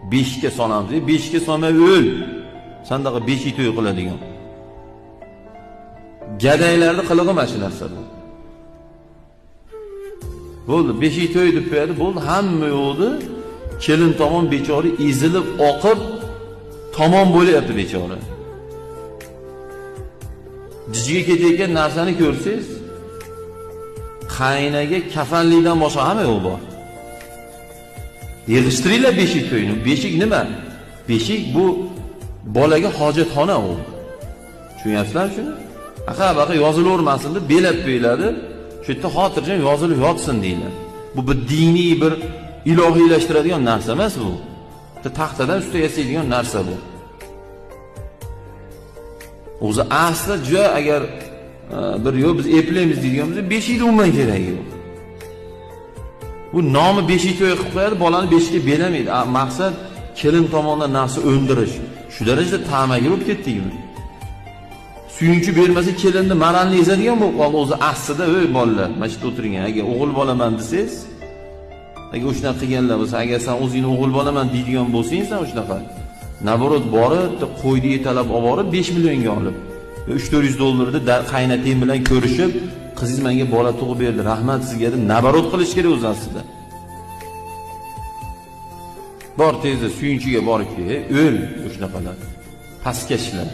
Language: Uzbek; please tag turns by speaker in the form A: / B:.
A: 5 ga solamiz. 5 ga solmay o'l. Sandaqa 5 to'y qiladigan. Gadaylarni qilig'i mana shu narsa bu. Bo'ldi, 5 to'y deb qo'yadi, bo'ldi, hamma yo'qdi. Kelin tomon bechora ezilib oqib tamom bo'lyapti bechora. Dijiga ketayotgan narsani ko'rsangiz, qaynaga kafanlikdan boshqa hamma yo'q bor. Yig'ishtiringlar beshik to'yini. Beshik nima? Beshik bu bolaga hojatxona u. Tushunyapsizlarmi shuni? Baqa yozilavermasin deb belab qo'yiladi. Shu yerda xotirjam yozilib yotsin deylar. Bu bir diniy bir ilohiylashtiradigan narsa emas bu. Taxtadan ustiga yasaydigan narsa bu. O'zi asli jo agar bir yo'q biz eplaymiz deydigan bo'lsa 5 yil umuman keragi yo'q. Bu nomi 5 to'y qilib qo'yadi, bolani 5 ga beramaydi. Maqsad kelin tomonidan narsa o'ndirish. Shu darajada ta'maga bo'lib ketdikmi? Suyunchi bermasa kelinni maralni ezadigan bo'lib qoldi o'zi aslida, "Ey bolalar, mana shu yerda o'tiring. Agar o'g'il bolaman desangiz, agar o'shnaqa qilganlar bo'lsa, agar sen o'zingni o'g'il bolaman deydigan bo'lsang, sen o'shnaqa naborot borib, qo'yni yetalab olib borib 5 millionga olib, 300-400 dollarni qaynatang bilan ko'rishib, qizingiz menga bola tug'ib berdi, rahmat sizga deb naborot qilish kerak o'z aslida. Bor tezda suyunchiga borib, o'l o'shnaqalar. Pastga ishlar.